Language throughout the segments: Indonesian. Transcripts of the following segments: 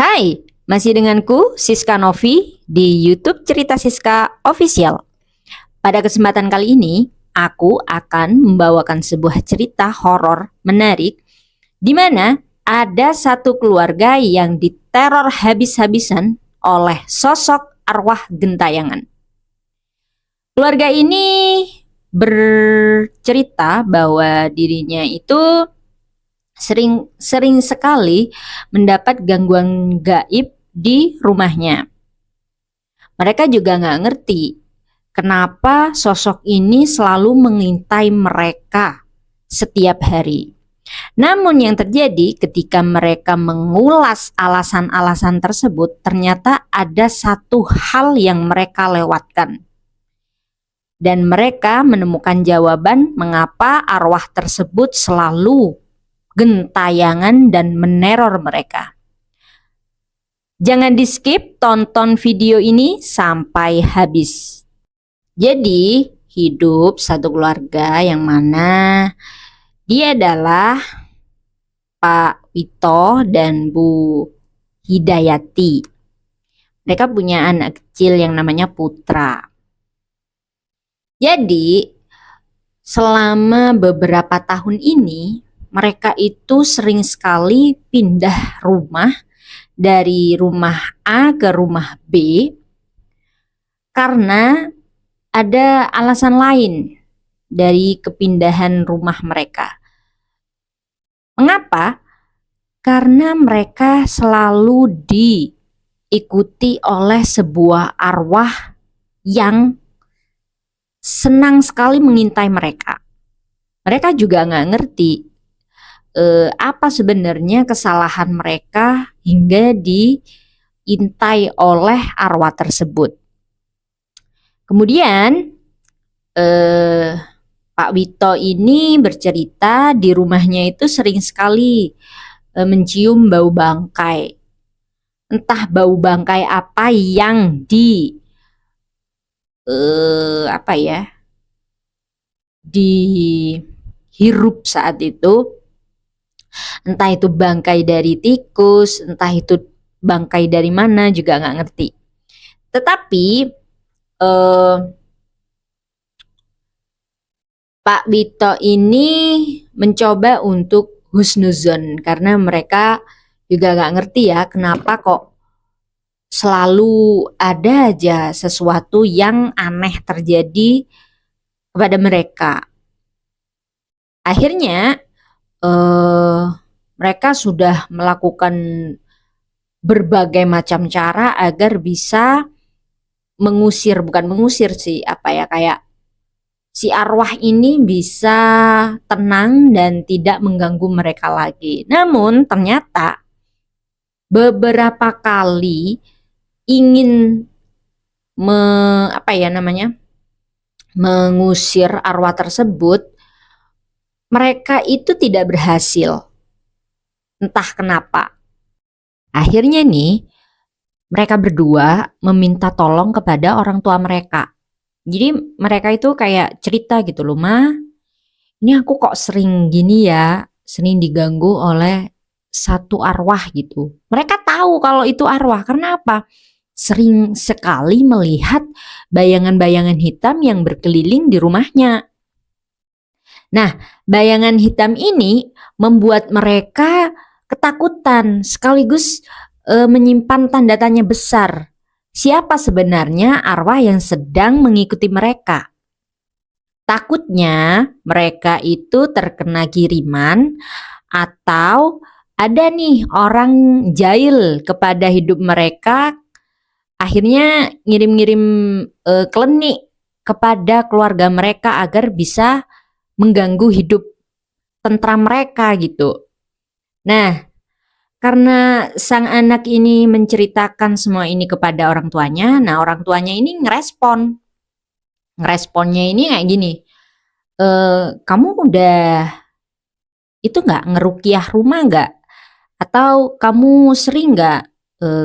Hai, masih denganku Siska Novi di YouTube Cerita Siska Official. Pada kesempatan kali ini, aku akan membawakan sebuah cerita horor menarik di mana ada satu keluarga yang diteror habis-habisan oleh sosok arwah gentayangan. Keluarga ini bercerita bahwa dirinya itu sering sekali mendapat gangguan gaib di rumahnya. Mereka juga nggak ngerti kenapa sosok ini selalu mengintai mereka setiap hari. Namun yang terjadi ketika mereka mengulas alasan-alasan tersebut, ternyata ada satu hal yang mereka lewatkan. Dan mereka menemukan jawaban mengapa arwah tersebut selalu gentayangan dan meneror mereka. Jangan di skip, tonton video ini sampai habis. Jadi hidup satu keluarga yang mana dia adalah Pak Wito dan Bu Hidayati. Mereka punya anak kecil yang namanya Putra. Jadi selama beberapa tahun ini mereka itu sering sekali pindah rumah dari rumah A ke rumah B karena ada alasan lain dari kepindahan rumah mereka. Mengapa? Karena mereka selalu diikuti oleh sebuah arwah yang senang sekali mengintai mereka. Mereka juga nggak ngerti apa sebenarnya kesalahan mereka hingga diintai oleh arwah tersebut. Kemudian Pak Wito ini bercerita di rumahnya itu sering sekali mencium bau bangkai. Entah bau bangkai apa yang dihirup saat itu. Entah itu bangkai dari tikus, entah itu bangkai dari mana juga nggak ngerti. Tetapi Pak Wito ini mencoba untuk husnuzon karena mereka juga nggak ngerti ya kenapa kok selalu ada aja sesuatu yang aneh terjadi kepada mereka. Akhirnya mereka sudah melakukan berbagai macam cara agar bisa bukan mengusir sih, kayak si arwah ini bisa tenang dan tidak mengganggu mereka lagi. Namun ternyata beberapa kali ingin mengusir arwah tersebut, mereka itu tidak berhasil. Entah kenapa. Akhirnya nih, mereka berdua meminta tolong kepada orang tua mereka. Jadi mereka itu kayak cerita gitu loh, Ma, ini aku kok sering gini ya, sering diganggu oleh satu arwah gitu. Mereka tahu kalau itu arwah, karena apa? Sering sekali melihat bayangan-bayangan hitam yang berkeliling di rumahnya. Nah, bayangan hitam ini membuat mereka ketakutan sekaligus menyimpan tanda tanya besar. Siapa sebenarnya arwah yang sedang mengikuti mereka? Takutnya mereka itu terkena kiriman atau ada nih orang jahil kepada hidup mereka, akhirnya ngirim-ngirim klenik kepada keluarga mereka agar bisa mengganggu hidup tentram mereka gitu. Nah, karena sang anak ini menceritakan semua ini kepada orang tuanya, nah orang tuanya ini ngeresponnya ini kayak gini, kamu udah itu nggak ngerukiah rumah nggak? Atau kamu sering nggak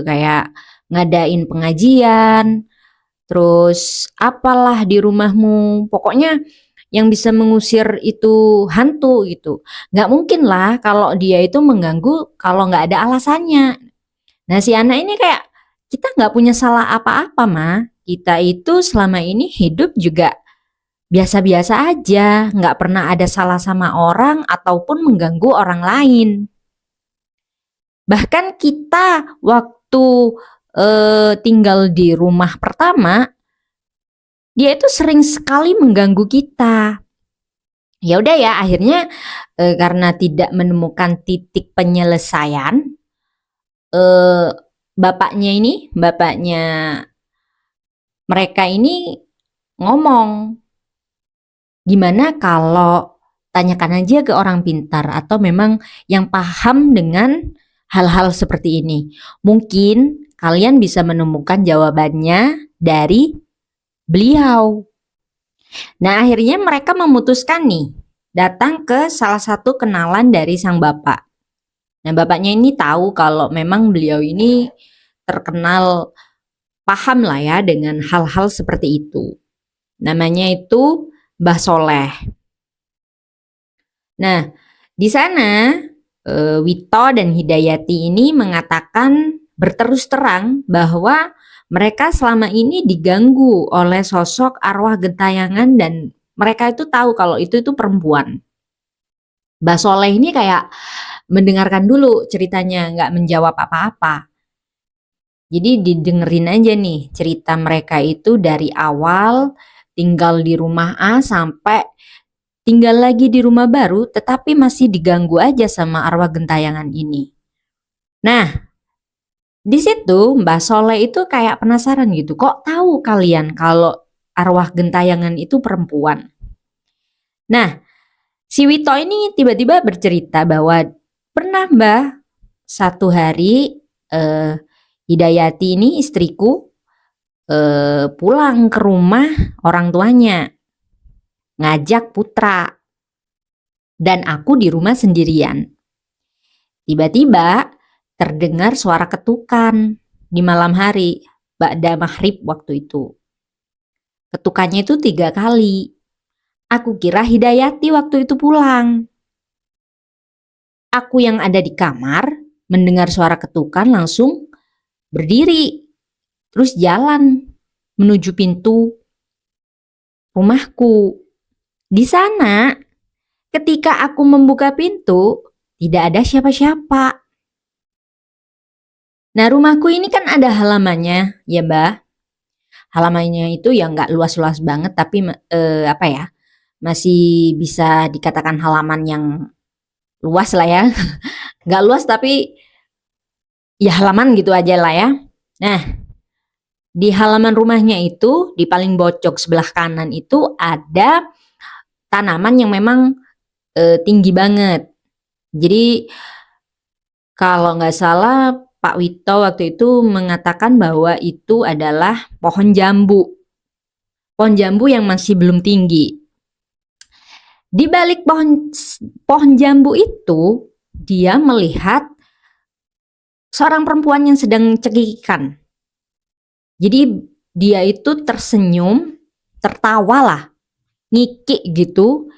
kayak ngadain pengajian, terus apalah di rumahmu, pokoknya yang bisa mengusir itu hantu gitu. Nggak mungkin lah kalau dia itu mengganggu kalau nggak ada alasannya. Nah si anak ini kayak, kita nggak punya salah apa-apa Ma, kita itu selama ini hidup juga biasa-biasa aja, nggak pernah ada salah sama orang ataupun mengganggu orang lain. Bahkan kita waktu tinggal di rumah pertama, dia itu sering sekali mengganggu kita. Ya udah ya, akhirnya karena tidak menemukan titik penyelesaian, bapaknya mereka ini ngomong, gimana kalau tanyakan aja ke orang pintar atau memang yang paham dengan hal-hal seperti ini. Mungkin kalian bisa menemukan jawabannya dari beliau. Nah akhirnya mereka memutuskan nih datang ke salah satu kenalan dari sang bapak. Nah bapaknya ini tahu kalau memang beliau ini terkenal paham lah ya dengan hal-hal seperti itu. Namanya itu Mbah Soleh. Nah di sana Wito dan Hidayati ini mengatakan berterus terang bahwa mereka selama ini diganggu oleh sosok arwah gentayangan dan mereka itu tahu kalau itu perempuan. Mbak Soleh ini kayak mendengarkan dulu ceritanya, nggak menjawab apa-apa. Jadi didengerin aja nih cerita mereka itu dari awal tinggal di rumah A sampai tinggal lagi di rumah baru tetapi masih diganggu aja sama arwah gentayangan ini. Nah, di situ Mbak Soleh itu kayak penasaran gitu, kok tahu kalian kalau arwah gentayangan itu perempuan? Nah, si Wito ini tiba-tiba bercerita bahwa pernah Mbah, satu hari Hidayati ini istriku pulang ke rumah orang tuanya, ngajak putra, dan aku di rumah sendirian. Tiba-tiba terdengar suara ketukan di malam hari, ba'da maghrib waktu itu. Ketukannya itu 3 kali. Aku kira Hidayati waktu itu pulang. Aku yang ada di kamar mendengar suara ketukan langsung berdiri, terus jalan menuju pintu rumahku. Di sana, ketika aku membuka pintu, tidak ada siapa-siapa. Nah, rumahku ini kan ada halamannya, ya Mbak. Halamannya itu ya nggak luas-luas banget, tapi apa ya, masih bisa dikatakan halaman yang luas lah ya. Nggak luas tapi ya halaman gitu aja lah ya. Nah, di halaman rumahnya itu, di paling bocok sebelah kanan itu ada tanaman yang memang tinggi banget. Jadi kalau nggak salah Pak Wito waktu itu mengatakan bahwa itu adalah pohon jambu. Pohon jambu yang masih belum tinggi. Di balik pohon jambu itu, dia melihat seorang perempuan yang sedang cekikikan. Jadi dia itu tersenyum, tertawa lah, ngikik gitu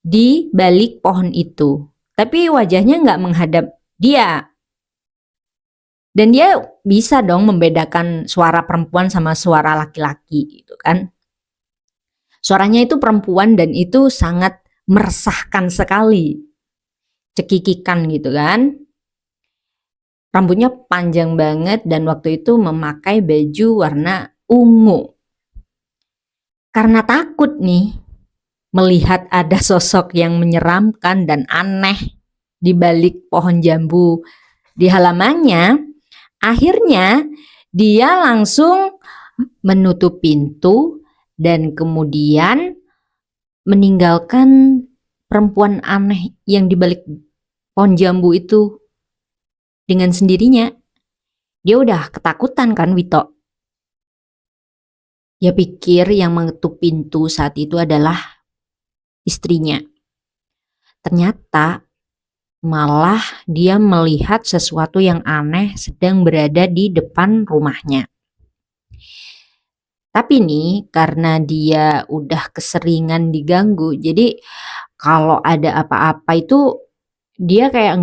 di balik pohon itu. Tapi wajahnya nggak menghadap dia. Dan dia bisa dong membedakan suara perempuan sama suara laki-laki gitu kan. Suaranya itu perempuan dan itu sangat meresahkan sekali. Cekikikan gitu kan. Rambutnya panjang banget dan waktu itu memakai baju warna ungu. Karena takut nih melihat ada sosok yang menyeramkan dan aneh di balik pohon jambu di halamannya, akhirnya dia langsung menutup pintu dan kemudian meninggalkan perempuan aneh yang di balik pohon jambu itu dengan sendirinya. Dia udah ketakutan kan Wito. Dia pikir yang mengetuk pintu saat itu adalah istrinya. Ternyata malah dia melihat sesuatu yang aneh sedang berada di depan rumahnya. Tapi nih karena dia udah keseringan diganggu, jadi kalau ada apa-apa itu dia kayak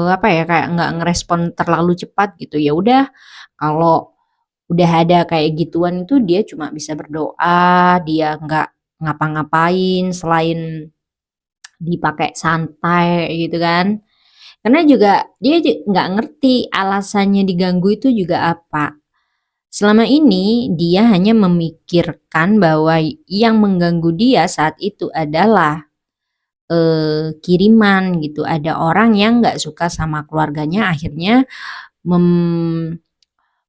apa ya, kayak nggak ngerespon terlalu cepat gitu. Ya udah, kalau udah ada kayak gituan itu dia cuma bisa berdoa, dia nggak ngapa-ngapain selain dipakai santai gitu kan. Karena juga dia nggak ngerti alasannya diganggu itu juga apa. Selama ini dia hanya memikirkan bahwa yang mengganggu dia saat itu adalah kiriman gitu. Ada orang yang nggak suka sama keluarganya, akhirnya mem-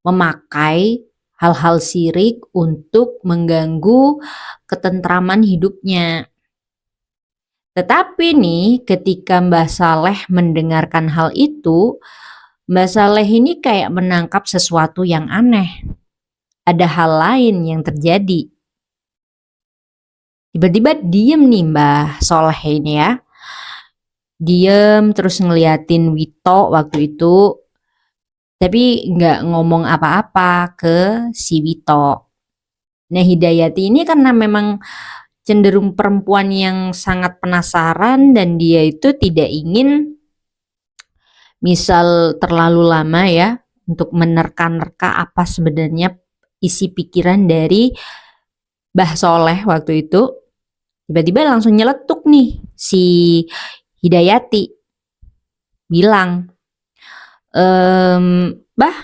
memakai hal-hal syirik untuk mengganggu ketentraman hidupnya. Tetapi nih, ketika Mbah Saleh mendengarkan hal itu, Mbah Saleh ini kayak menangkap sesuatu yang aneh. Ada hal lain yang terjadi. Tiba-tiba diem nih Mbah Soleh ini ya. Diem terus ngeliatin Wito waktu itu. Tapi nggak ngomong apa-apa ke si Wito. Nah Hidayati ini karena memang cenderung perempuan yang sangat penasaran dan dia itu tidak ingin misal terlalu lama ya untuk menerka-nerka apa sebenarnya isi pikiran dari Mbah Soleh waktu itu. Tiba-tiba langsung nyeletuk nih si Hidayati bilang, Mbah,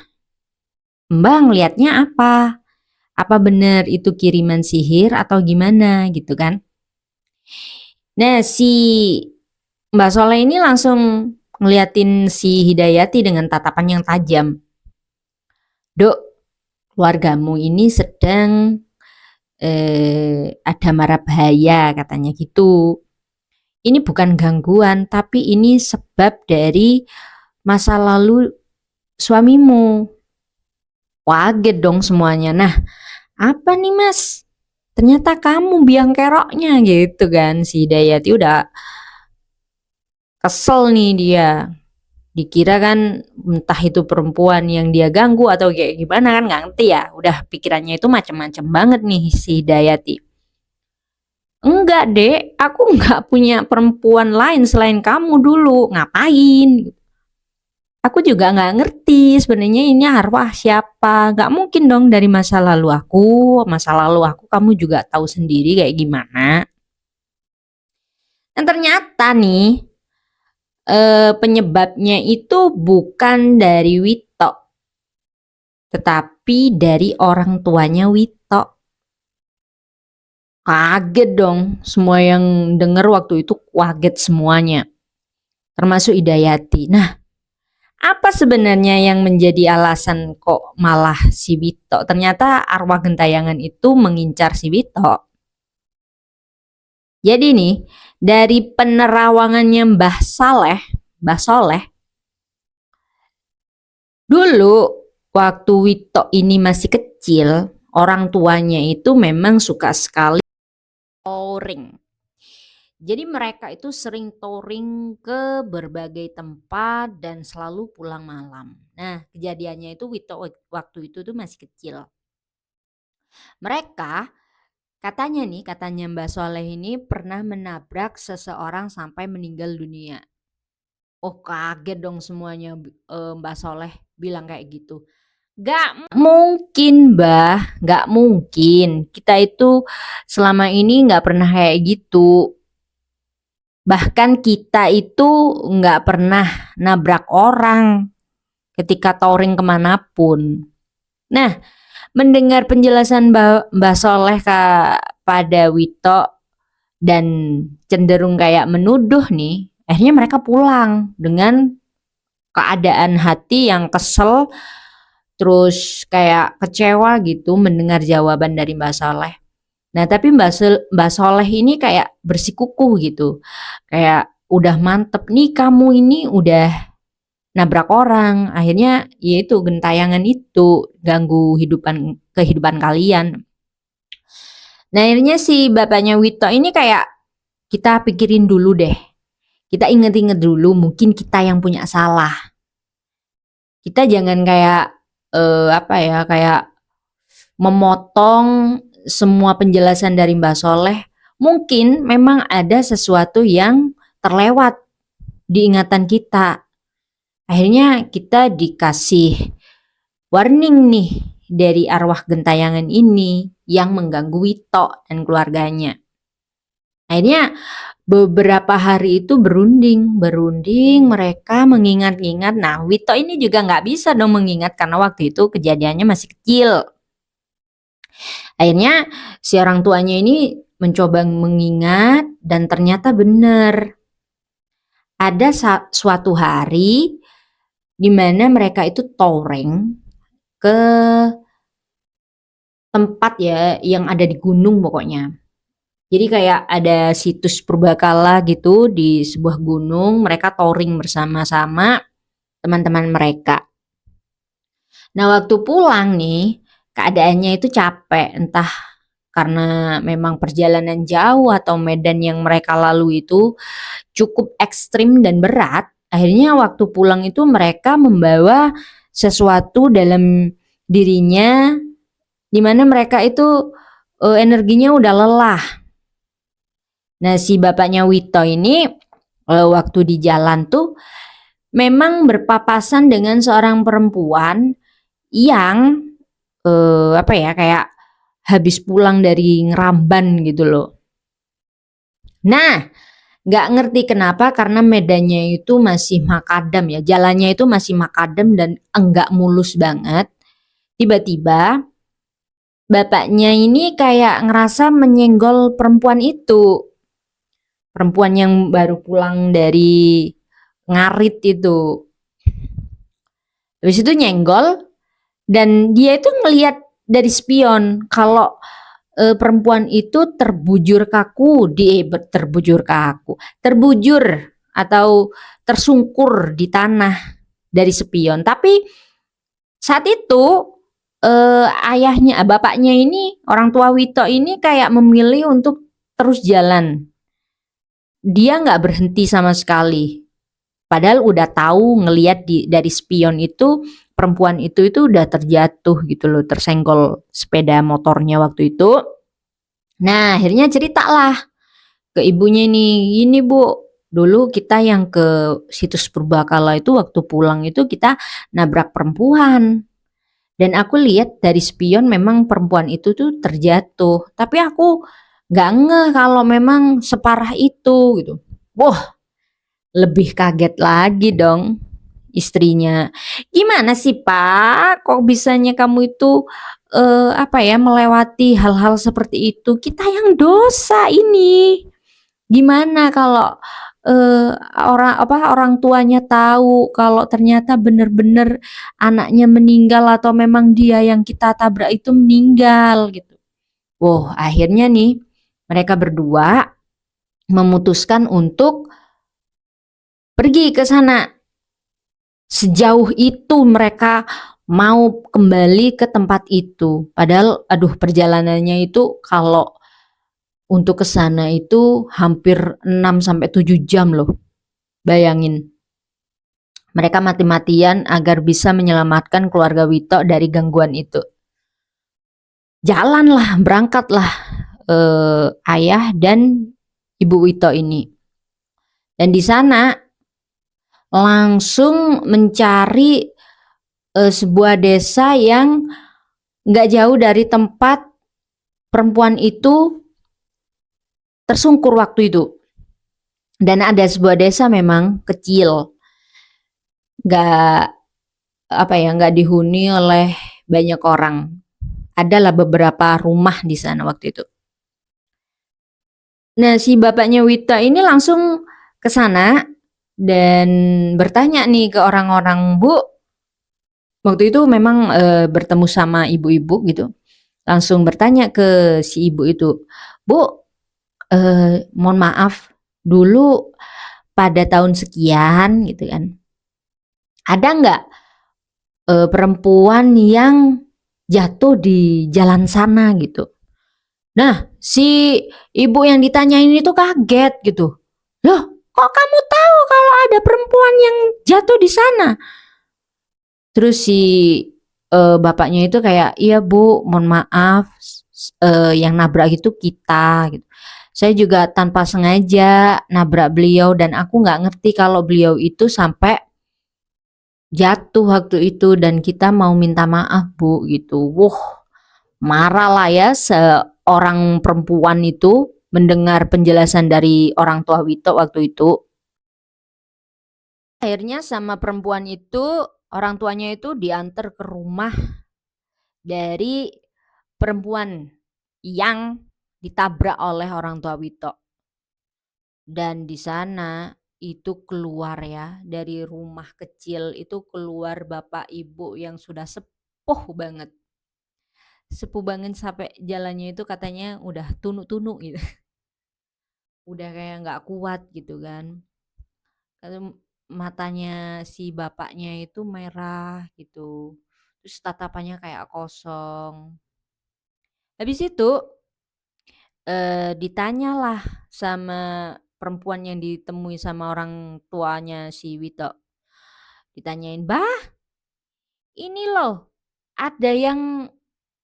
Mbah ngelihatnya apa? Apa benar itu kiriman sihir atau gimana gitu kan? Nah si Mbak Soleh ini langsung ngeliatin si Hidayati dengan tatapan yang tajam. Dok, keluargamu ini sedang ada mara bahaya katanya gitu. Ini bukan gangguan, tapi ini sebab dari masa lalu suamimu. Kaget dong semuanya. Nah, apa nih mas? Ternyata kamu biang keroknya gitu kan. Si Hidayati udah kesel nih dia. Dikira kan entah itu perempuan yang dia ganggu atau kayak gimana kan nggak ngerti ya. Udah pikirannya itu macam-macam banget nih si Hidayati. Enggak dek, aku nggak punya perempuan lain selain kamu dulu. Ngapain? Aku juga nggak ngerti sebenarnya ini arwah siapa. Nggak mungkin dong dari masa lalu aku. Masa lalu aku kamu juga tahu sendiri kayak gimana. Dan ternyata nih penyebabnya itu bukan dari Wito, tetapi dari orang tuanya Wito. Kaget dong, semua yang denger waktu itu kaget semuanya, termasuk Hidayati. Nah, apa sebenarnya yang menjadi alasan kok malah si Wito? Ternyata arwah gentayangan itu mengincar si Wito. Jadi nih, dari penerawangannya Mbah Soleh, dulu waktu Wito ini masih kecil, orang tuanya itu memang suka sekali touring. Jadi mereka itu sering touring ke berbagai tempat dan selalu pulang malam. Nah, kejadiannya itu Wito waktu itu tuh masih kecil. Mereka katanya Mbak Soleh ini pernah menabrak seseorang sampai meninggal dunia. Oh kaget dong semuanya, Mbak Soleh bilang kayak gitu. Gak mungkin Mbah, gak mungkin. Kita itu selama ini gak pernah kayak gitu. Bahkan kita itu nggak pernah nabrak orang ketika touring kemanapun. Nah, mendengar penjelasan Mbah Soleh pada Wito dan cenderung kayak menuduh nih, akhirnya mereka pulang dengan keadaan hati yang kesel, terus kayak kecewa gitu mendengar jawaban dari Mbah Soleh. Nah, tapi Mbak Soleh ini kayak bersikukuh gitu. Kayak udah mantep nih kamu ini udah nabrak orang. Akhirnya yaitu gentayangan itu ganggu kehidupan kalian. Nah, akhirnya si bapaknya Wito ini kayak kita pikirin dulu deh. Kita inget-inget dulu mungkin kita yang punya salah. Kita jangan kayak apa ya, kayak memotong semua penjelasan dari Mbak Soleh. Mungkin memang ada sesuatu yang terlewat di ingatan kita. Akhirnya kita dikasih warning nih dari arwah gentayangan ini yang mengganggu Wito dan keluarganya. Akhirnya beberapa hari itu berunding mereka mengingat-ingat. Nah, Wito ini juga nggak bisa dong mengingat karena waktu itu kejadiannya masih kecil. Akhirnya si orang tuanya ini mencoba mengingat dan ternyata benar. Ada suatu hari di mana mereka itu touring ke tempat ya yang ada di gunung pokoknya. Jadi kayak ada situs purbakala gitu di sebuah gunung, mereka touring bersama-sama teman-teman mereka. Nah, waktu pulang nih, keadaannya itu capek, entah karena memang perjalanan jauh atau medan yang mereka lalui itu cukup ekstrim dan berat. Akhirnya waktu pulang itu mereka membawa sesuatu dalam dirinya di mana mereka itu energinya udah lelah. Nah, si bapaknya Wito ini waktu di jalan tuh memang berpapasan dengan seorang perempuan yang apa ya, kayak habis pulang dari Ngeramban gitu loh. Nah, nggak ngerti kenapa karena medannya itu masih makadam ya, jalannya itu masih makadam dan enggak mulus banget. Tiba-tiba bapaknya ini kayak ngerasa menyenggol perempuan itu. Perempuan yang baru pulang dari ngarit itu. Habis itu nyenggol dan dia itu ngelihat dari spion kalau perempuan itu terbujur kaku terbujur atau tersungkur di tanah dari spion. Tapi saat itu bapaknya ini, orang tua Wito ini kayak memilih untuk terus jalan. Dia nggak berhenti sama sekali. Padahal udah tahu ngelihat dari spion itu perempuan itu udah terjatuh gitu loh, tersenggol sepeda motornya waktu itu. Nah, akhirnya ceritalah ke ibunya nih, ini Bu, dulu kita yang ke situs purbakala itu waktu pulang itu kita nabrak perempuan. Dan aku lihat dari spion memang perempuan itu tuh terjatuh. Tapi aku nggak ngeh kalau memang separah itu gitu. Wah, lebih kaget lagi dong istrinya. Gimana sih Pak? Kok bisanya kamu itu apa ya, melewati hal-hal seperti itu? Kita yang dosa ini. Gimana kalau orang tuanya tahu kalau ternyata benar-benar anaknya meninggal atau memang dia yang kita tabrak itu meninggal gitu. Wow, akhirnya nih mereka berdua memutuskan untuk pergi ke sana. Sejauh itu mereka mau kembali ke tempat itu. Padahal aduh, perjalanannya itu kalau untuk ke sana itu hampir 6 sampai 7 jam loh. Bayangin. Mereka mati-matian agar bisa menyelamatkan keluarga Wito dari gangguan itu. Jalanlah, berangkatlah ayah dan ibu Wito ini. Dan di sana langsung mencari sebuah desa yang nggak jauh dari tempat perempuan itu tersungkur waktu itu. Dan ada sebuah desa memang kecil, nggak dihuni oleh banyak orang. Adalah beberapa rumah di sana waktu itu. Nah, si bapaknya Wita ini langsung ke sana dan bertanya nih ke orang-orang, Bu. Waktu itu memang bertemu sama ibu-ibu gitu. Langsung bertanya ke si ibu itu, Bu, mohon maaf, dulu pada tahun sekian gitu kan, ada nggak perempuan yang jatuh di jalan sana gitu. Nah, si ibu yang ditanyain itu kaget gitu. Loh, kok kamu tahu kalau ada perempuan yang jatuh di sana? Terus si bapaknya itu kayak, iya Bu, mohon maaf, yang nabrak itu kita gitu. Saya juga tanpa sengaja nabrak beliau dan aku nggak ngerti kalau beliau itu sampai jatuh waktu itu dan kita mau minta maaf Bu gitu. Marah lah ya seorang perempuan itu mendengar penjelasan dari orang tua Wito waktu itu. Akhirnya sama perempuan itu, orang tuanya itu diantar ke rumah dari perempuan yang ditabrak oleh orang tua Wito. Dan di sana itu keluar ya, dari rumah kecil itu keluar bapak ibu yang sudah sepuh banget. Sepuh banget sampai jalannya itu katanya udah tunuk-tunuk gitu. Udah kayak nggak kuat gitu kan. Kalau matanya si bapaknya itu merah gitu. Terus tatapannya kayak kosong. Habis itu ditanyalah sama perempuan yang ditemui sama orang tuanya si Wito. Ditanyain, "Bah, ini loh ada yang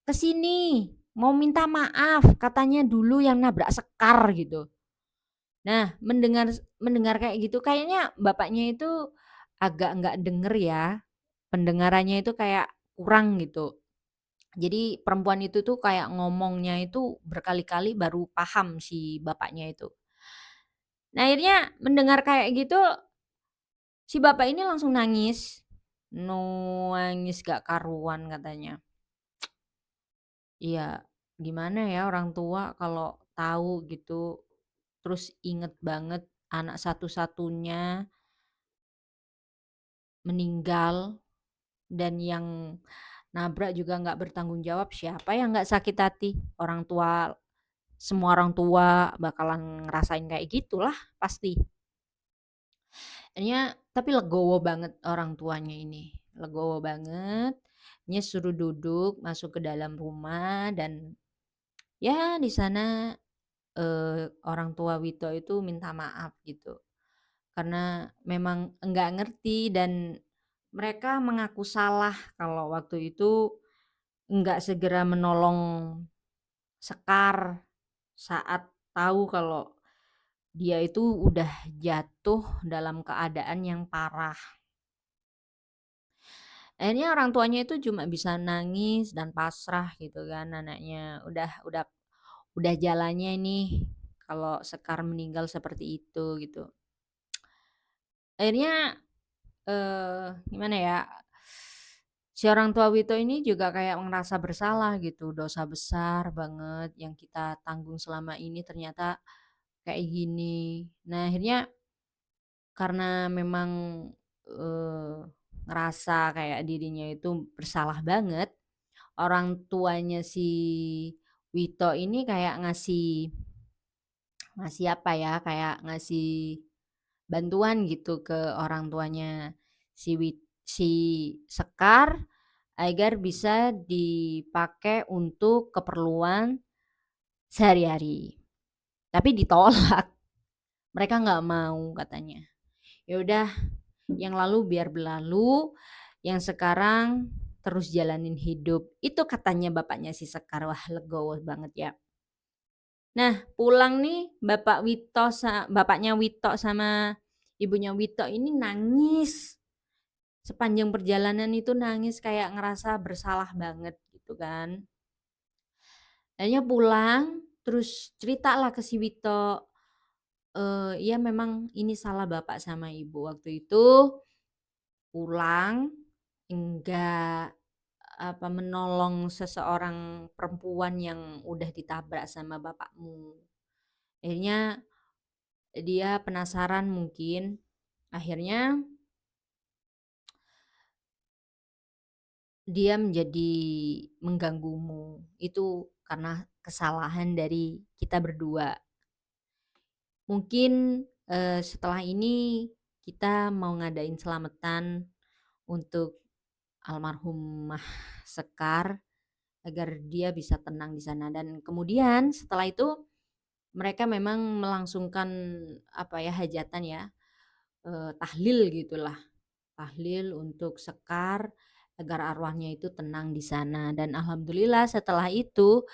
kesini mau minta maaf katanya dulu yang nabrak Sekar," gitu. Nah, mendengar mendengar kayak gitu kayaknya bapaknya itu agak nggak denger ya, pendengarannya itu kayak kurang gitu. Jadi perempuan itu tuh kayak ngomongnya itu berkali-kali baru paham si bapaknya itu. Nah, akhirnya mendengar kayak gitu, si bapak ini langsung nangis. Nangis gak karuan katanya. Iya, gimana ya orang tua kalau tahu gitu, terus inget banget anak satu-satunya meninggal dan yang nabrak juga nggak bertanggung jawab, siapa yang nggak sakit hati? Orang tua, semua orang tua bakalan ngerasain kayak gitulah pasti. Akhirnya tapi legowo banget orang tuanya ini, legowo banget. Nya suruh duduk masuk ke dalam rumah dan ya di sana orang tua Wito itu minta maaf gitu. Karena memang enggak ngerti dan mereka mengaku salah kalau waktu itu enggak segera menolong Sekar saat tahu kalau dia itu udah jatuh dalam keadaan yang parah. Akhirnya orang tuanya itu cuma bisa nangis dan pasrah gitu kan anaknya. Udah jalannya nih kalau Sekar meninggal seperti itu gitu. Akhirnya gimana ya, si orang tua Wito ini juga kayak ngerasa bersalah gitu, dosa besar banget yang kita tanggung selama ini ternyata kayak gini. Nah, akhirnya karena memang, eee, ngerasa kayak dirinya itu bersalah banget, orang tuanya si Wito ini kayak ngasih ngasih apa ya, kayak ngasih bantuan gitu ke orang tuanya si Sekar agar bisa dipakai untuk keperluan sehari-hari. Tapi ditolak, mereka nggak mau katanya. Ya udah, yang lalu biar berlalu, yang sekarang terus jalanin hidup. Itu katanya bapaknya si Sekar. Wah, legowo banget ya. Nah, pulang nih bapaknya Wito sama ibunya Wito ini nangis. Sepanjang perjalanan itu nangis kayak ngerasa bersalah banget gitu kan. Akhirnya pulang, terus ceritalah ke si Wito, "Iya memang ini salah bapak sama ibu waktu itu pulang enggak menolong seseorang perempuan yang udah ditabrak sama bapakmu." Akhirnya dia penasaran mungkin, akhirnya dia menjadi mengganggumu. Itu karena kesalahan dari kita berdua. Mungkin, setelah ini kita mau ngadain selamatan untuk almarhumah Sekar agar dia bisa tenang di sana dan kemudian setelah itu mereka memang melangsungkan apa ya, hajatan ya, tahlil gitulah, tahlil untuk Sekar agar arwahnya itu tenang di sana dan alhamdulillah setelah itu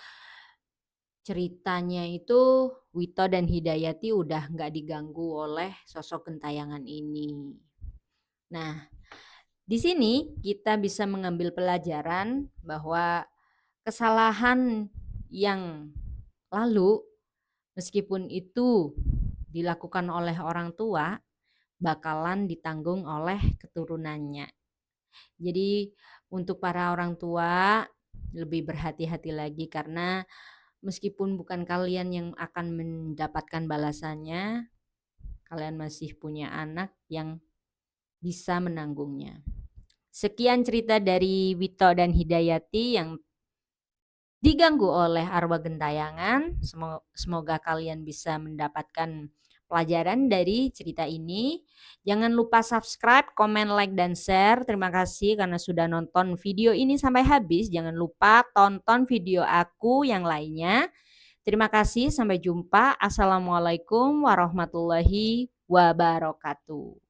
ceritanya itu Wito dan Hidayati udah nggak diganggu oleh sosok gentayangan ini. Nah, Di sini kita bisa mengambil pelajaran bahwa kesalahan yang lalu, meskipun itu dilakukan oleh orang tua, bakalan ditanggung oleh keturunannya. Jadi untuk para orang tua lebih berhati-hati lagi, karena meskipun bukan kalian yang akan mendapatkan balasannya, kalian masih punya anak yang bisa menanggungnya. Sekian cerita dari Wito dan Hidayati yang diganggu oleh arwah gentayangan. Semoga kalian bisa mendapatkan pelajaran dari cerita ini. Jangan lupa subscribe, komen, like, dan share. Terima kasih karena sudah nonton video ini sampai habis. Jangan lupa tonton video aku yang lainnya. Terima kasih, sampai jumpa. Assalamualaikum warahmatullahi wabarakatuh.